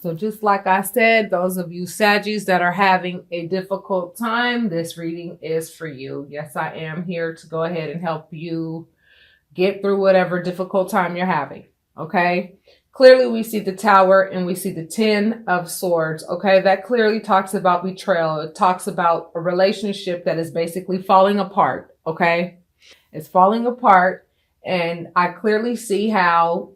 So just like I said, those of you Saggies that are having a difficult time, this reading is for you. Yes, I am here to go ahead and help you get through whatever difficult time you're having. Okay. Clearly we see the Tower and we see the 10 of Swords. Okay. That clearly talks about betrayal. It talks about a relationship that is basically falling apart. Okay. It's falling apart. And I clearly see how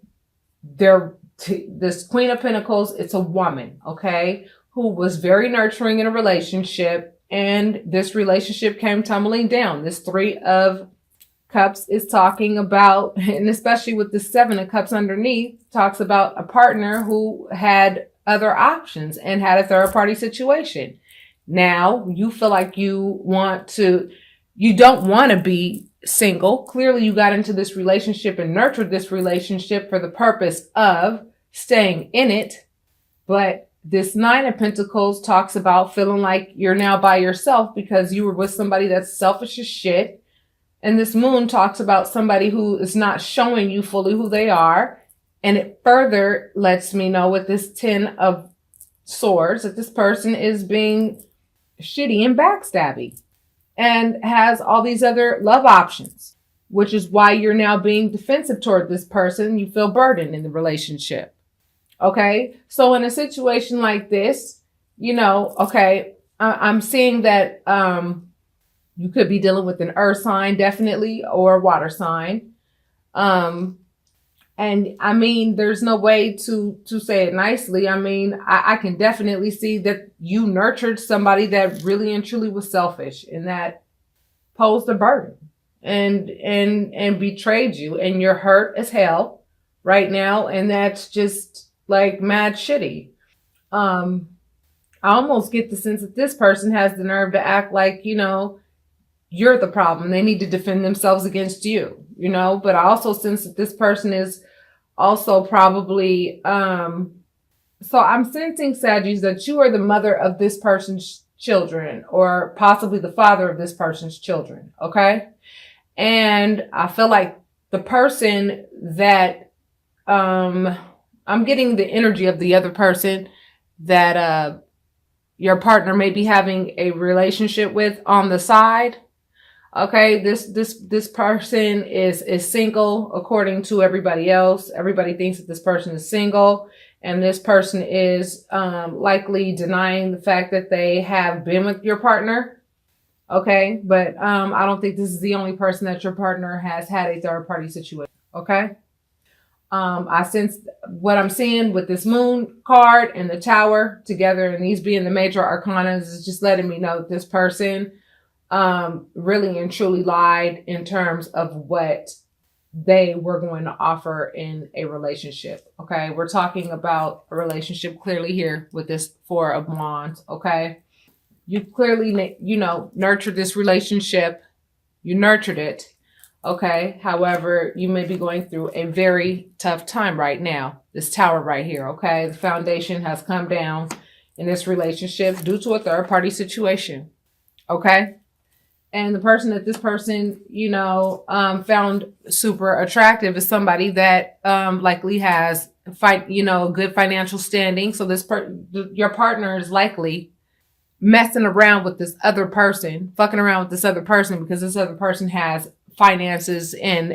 this Queen of Pentacles, it's a woman, okay, who was very nurturing in a relationship, and this relationship came tumbling down. This 3 of Cups is talking about, and especially with the 7 of Cups underneath, talks about a partner who had other options and had a third party situation. Now you feel like you don't want to be single. Clearly you got into this relationship and nurtured this relationship for the purpose of staying in it. But this 9 of Pentacles talks about feeling like you're now by yourself because you were with somebody that's selfish as shit. And this Moon talks about somebody who is not showing you fully who they are. And it further lets me know with this 10 of Swords that this person is being shitty and backstabby and has all these other love options, which is why you're now being defensive toward this person. You feel burdened in the relationship. Okay. So in a situation like this, okay, I'm seeing that, you could be dealing with an earth sign, definitely, or a water sign. And I mean, there's no way to say it nicely. I mean, I can definitely see that you nurtured somebody that really and truly was selfish and that posed a burden and betrayed you, and you're hurt as hell right now. And that's just like mad shitty. I almost get the sense that this person has the nerve to act like, you're the problem. They need to defend themselves against you, but I also sense that this person is also probably, so I'm sensing, Saggies, that you are the mother of this person's children, or possibly the father of this person's children. Okay. And I feel like the person that, I'm getting the energy of the other person that, your partner may be having a relationship with on the side. Okay, this person is single according to everybody else. Everybody thinks that this person is single, and this person is likely denying the fact that they have been with your partner. Okay, but I don't think this is the only person that your partner has had a third party situation. Okay, I sense what I'm seeing with this Moon card and the Tower together, and these being the major arcana, is just letting me know that this person really and truly lied in terms of what they were going to offer in a relationship. Okay. We're talking about a relationship clearly here with this 4 of Wands. Okay. You clearly, nurtured this relationship. You nurtured it. Okay. However, you may be going through a very tough time right now. This Tower right here. Okay. The foundation has come down in this relationship due to a third party situation. Okay. And the person that this person, found super attractive is somebody that likely has good financial standing. So your partner is likely messing around with this other person, fucking around with this other person, because this other person has finances and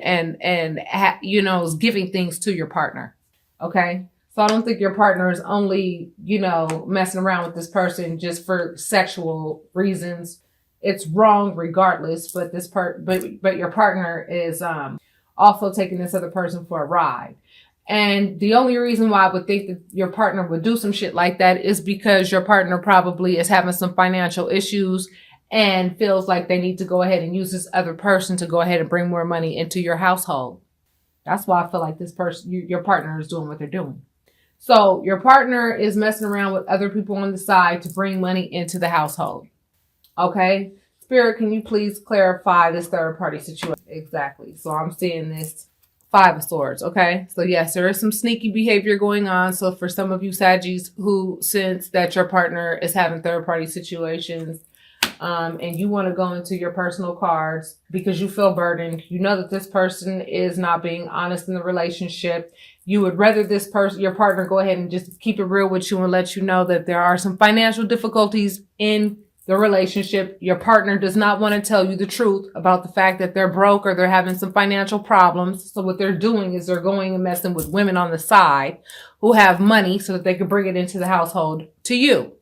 is giving things to your partner. Okay. So I don't think your partner is only, messing around with this person just for sexual reasons. It's wrong regardless, but but your partner is also taking this other person for a ride. And the only reason why I would think that your partner would do some shit like that is because your partner probably is having some financial issues and feels like they need to go ahead and use this other person to go ahead and bring more money into your household. That's why I feel like this person, your partner, is doing what they're doing. So your partner is messing around with other people on the side to bring money into the household. Okay. Spirit, can you please clarify this third party situation? Exactly. So I'm seeing this 5 of Swords. Okay. So yes, there is some sneaky behavior going on. So for some of you Saggies who sense that your partner is having third party situations, and you want to go into your personal cards because you feel burdened, you know that this person is not being honest in the relationship. You would rather this person, your partner, go ahead and just keep it real with you and let you know that there are some financial difficulties in the relationship. Your partner does not want to tell you the truth about the fact that they're broke or they're having some financial problems. So what they're doing is they're going and messing with women on the side who have money so that they can bring it into the household to you.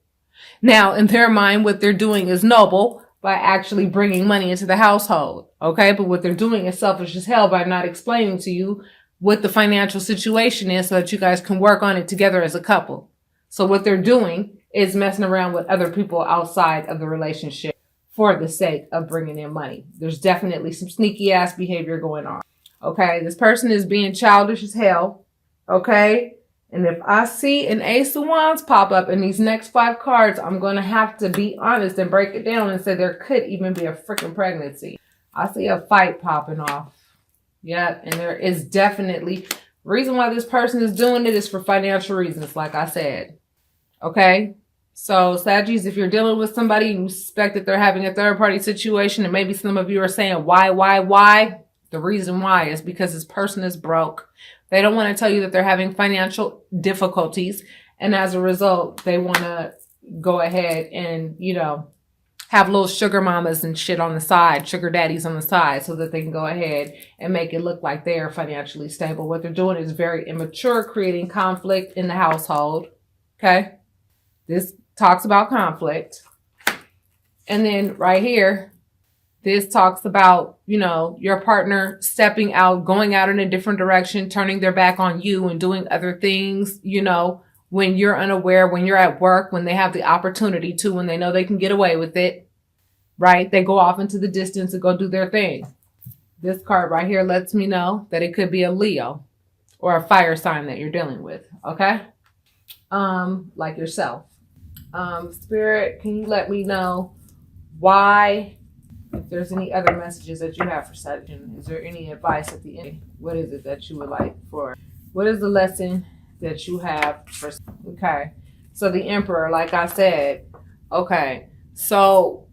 Now, in their mind, what they're doing is noble by actually bringing money into the household. Okay. But what they're doing is selfish as hell by not explaining to you what the financial situation is so that you guys can work on it together as a couple. So what they're doing is messing around with other people outside of the relationship for the sake of bringing in money. There's definitely some sneaky ass behavior going on. Okay. This person is being childish as hell. Okay. And if I see an Ace of Wands pop up in these next 5 cards, I'm going to have to be honest and break it down and say there could even be a freaking pregnancy. I see a fight popping off. Yeah, and there is definitely reason why this person is doing it is for financial reasons, like I said. Okay, so Saggies, if you're dealing with somebody and you suspect that they're having a third-party situation, and maybe some of you are saying, why? The reason why is because this person is broke. They don't want to tell you that they're having financial difficulties, and as a result, they want to go ahead and, have little sugar mamas and shit on the side, sugar daddies on the side, so that they can go ahead and make it look like they are financially stable. What they're doing is very immature, creating conflict in the household. Okay. This talks about conflict. And then right here, this talks about, your partner stepping out, going out in a different direction, turning their back on you and doing other things, when you're unaware, when you're at work, when they have the opportunity to, when they know they can get away with it, right? They go off into the distance and go do their thing. This card right here lets me know that it could be a Leo or a fire sign that you're dealing with. Okay. Like yourself. Spirit, can you let me know why, if there's any other messages that you have for Sagittarius? Is there any advice at the end? What is it that you would like for? What is the lesson that you have for? Okay, so the Emperor, like I said. Okay, so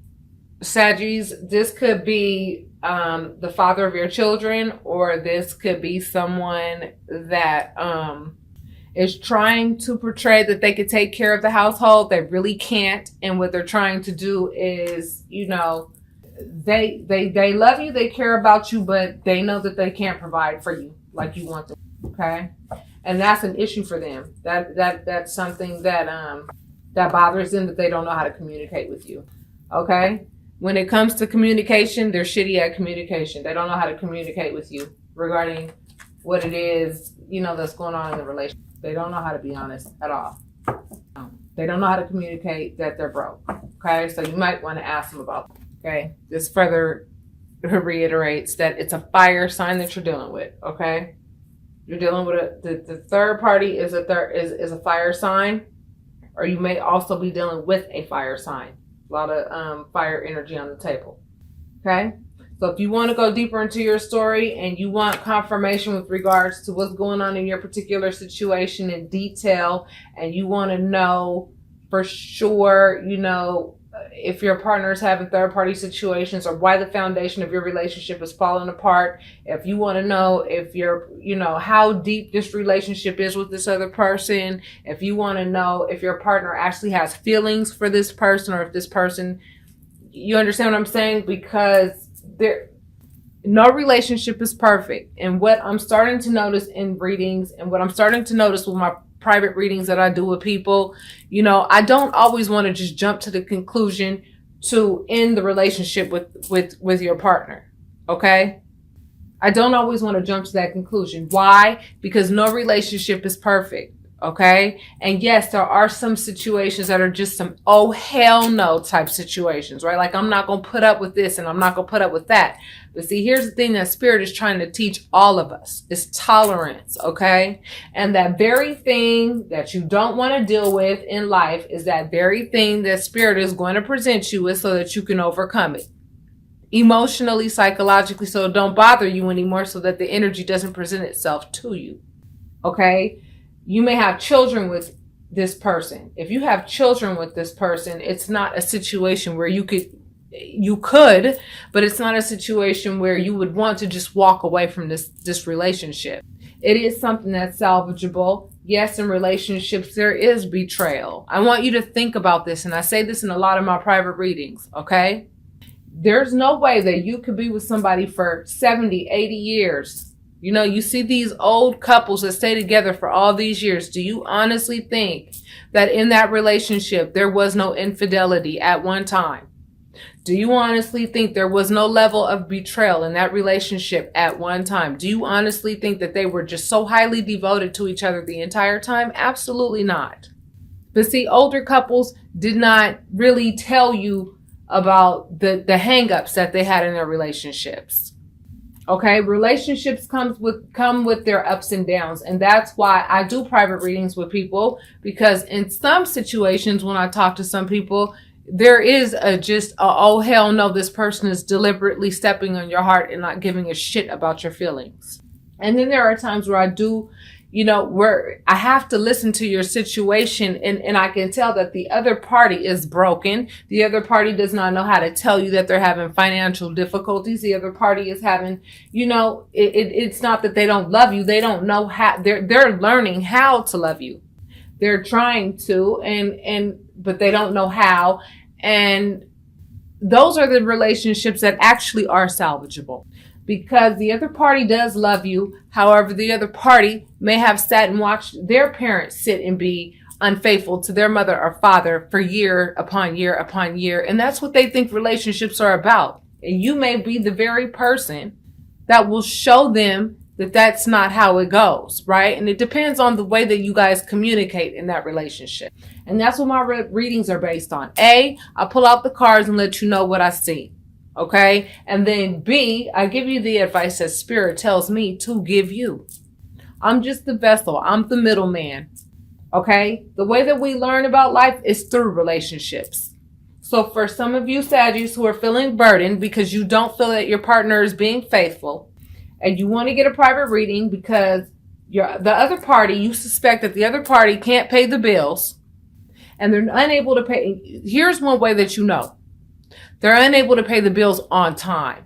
Saggies, this could be the father of your children, or this could be someone that is trying to portray that they could take care of the household. They really can't, and what they're trying to do is, they love you, they care about you, but they know that they can't provide for you like you want them. Okay. And that's an issue for them. That's something that bothers them, that they don't know how to communicate with you. Okay? When it comes to communication, they're shitty at communication. They don't know how to communicate with you regarding what it is, that's going on in the relationship. They don't know how to be honest at all. They don't know how to communicate that they're broke. Okay? So you might want to ask them about that. Okay? This further reiterates that it's a fire sign that you're dealing with. Okay? You're dealing with the third party is a fire sign, or you may also be dealing with a fire sign. A lot of fire energy on the table. Okay, so if you want to go deeper into your story and you want confirmation with regards to what's going on in your particular situation in detail, and you want to know for sure, if your partner is having third-party situations or why the foundation of your relationship is falling apart, if you want to know if you're, how deep this relationship is with this other person, if you want to know if your partner actually has feelings for this person, or if this person, you understand what I'm saying? Because no relationship is perfect. And what I'm starting to notice in readings, and what I'm starting to notice with my private readings that I do with people, I don't always want to just jump to the conclusion to end the relationship with your partner. Okay? I don't always want to jump to that conclusion. Why? Because no relationship is perfect. Okay? And yes, there are some situations that are just some oh hell no type situations, right? Like, I'm not going to put up with this and I'm not going to put up with that. But see, here's the thing that Spirit is trying to teach all of us is tolerance. Okay? And that very thing that you don't want to deal with in life is that very thing that Spirit is going to present you with so that you can overcome it. Emotionally, psychologically, so it don't bother you anymore, so that the energy doesn't present itself to you. Okay? You may have children with this person. If you have children with this person, it's not a situation where you could, but it's not a situation where you would want to just walk away from this relationship. It is something that's salvageable. Yes, in relationships, there is betrayal. I want you to think about this, and I say this in a lot of my private readings, okay? There's no way that you could be with somebody for 70, 80 years. You know, you see these old couples that stay together for all these years. Do you honestly think that in that relationship, there was no infidelity at one time? Do you honestly think there was no level of betrayal in that relationship at one time? Do you honestly think that they were just so highly devoted to each other the entire time? Absolutely not. But see, older couples did not really tell you about the hang-ups that they had in their relationships. Okay, relationships come with their ups and downs, and that's why I do private readings with people, because in some situations when I talk to some people, there is oh hell no, this person is deliberately stepping on your heart and not giving a shit about your feelings. And then there are times where I do, where I have to listen to your situation, and I can tell that the other party is broken. The other party does not know how to tell you that they're having financial difficulties. The other party is having, it's not that they don't love you. They don't know how. They're learning how to love you. They're trying to, but they don't know how. And those are the relationships that actually are salvageable, because the other party does love you. However, the other party may have sat and watched their parents sit and be unfaithful to their mother or father for year upon year upon year. And that's what they think relationships are about. And you may be the very person that will show them that that's not how it goes, right? And it depends on the way that you guys communicate in that relationship. And that's what my readings are based on. A, I pull out the cards and let you know what I see, okay? And then B, I give you the advice that Spirit tells me to give you. I'm just the vessel. I'm the middleman, okay? The way that we learn about life is through relationships. So for some of you Saggies who are feeling burdened because you don't feel that your partner is being faithful, and you want to get a private reading because the other party, you suspect that the other party can't pay the bills and they're unable to pay. Here's one way that you know. They're unable to pay the bills on time.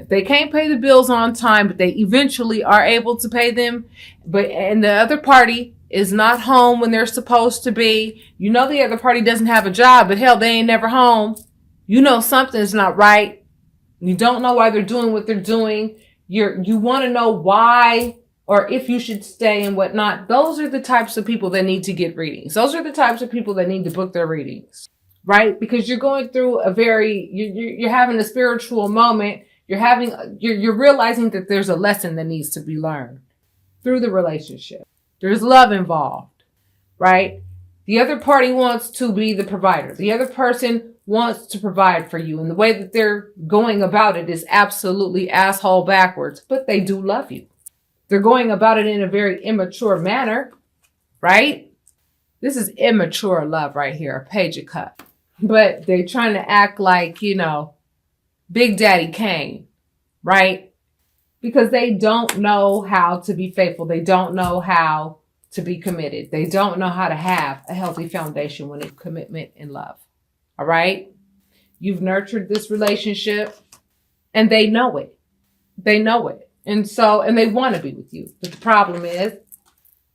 If they can't pay the bills on time, but they eventually are able to pay them, and the other party is not home when they're supposed to be, the other party doesn't have a job, but hell, they ain't never home. Something's not right. You don't know why they're doing what they're doing. You want to know why or if you should stay and whatnot. Those are the types of people that need to get readings. Those are the types of people that need to book their readings, right? Because you're going through you're having a spiritual moment. You're realizing that there's a lesson that needs to be learned through the relationship. There's love involved, right? The other party wants to be the provider. The other person wants to provide for you. And the way that they're going about it is absolutely asshole backwards, but they do love you. They're going about it in a very immature manner, right? This is immature love right here, a page of cups. But they're trying to act like, Big Daddy Kane, right? Because they don't know how to be faithful. They don't know how to be committed. They don't know how to have a healthy foundation when it's commitment and love. All right. You've nurtured this relationship and they know it. They know it. And they want to be with you. But the problem is,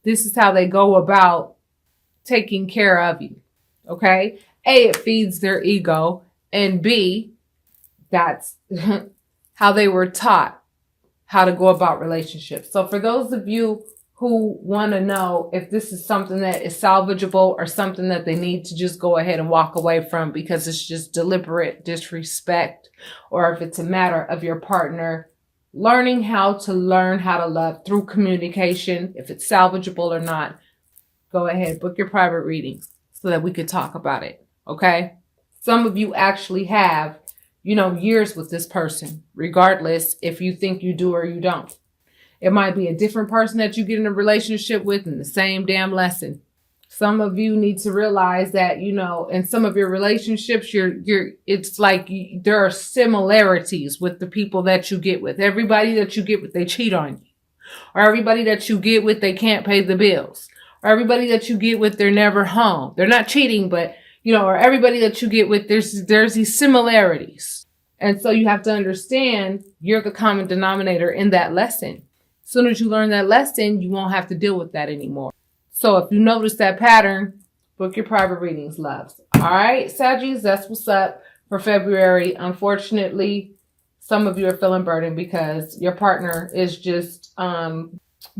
this is how they go about taking care of you. Okay. A, it feeds their ego. And B, that's how they were taught how to go about relationships. So for those of you who want to know if this is something that is salvageable or something that they need to just go ahead and walk away from because it's just deliberate disrespect, or if it's a matter of your partner learn how to love through communication, if it's salvageable or not, go ahead, book your private readings so that we could talk about it. Okay. Some of you actually have, years with this person, regardless if you think you do or you don't. It might be a different person that you get in a relationship with in the same damn lesson. Some of you need to realize that, in some of your relationships, it's like there are similarities with the people that you get with. Everybody that you get with, they cheat on you. Or everybody that you get with, they can't pay the bills. Or everybody that you get with, they're never home. They're not cheating, but, or everybody that you get with, there's these similarities. And so you have to understand you're the common denominator in that lesson. As soon as you learn that lesson, you won't have to deal with that anymore. So if you notice that pattern, book your private readings, loves. All right, Saggies, that's what's up for February. Unfortunately, some of you are feeling burdened because your partner is just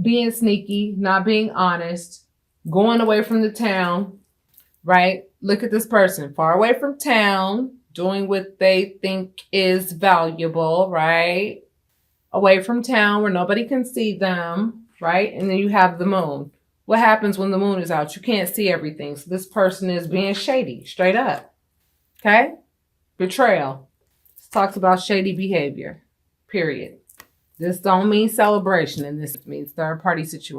being sneaky, not being honest, going away from the town, right? Look at this person, far away from town, doing what they think is valuable, right? Away from town where nobody can see them, right? And then you have the moon. What happens when the moon is out? You can't see everything. So this person is being shady, straight up. Okay? Betrayal. This talks about shady behavior, period. This don't mean celebration, and this means third party situation.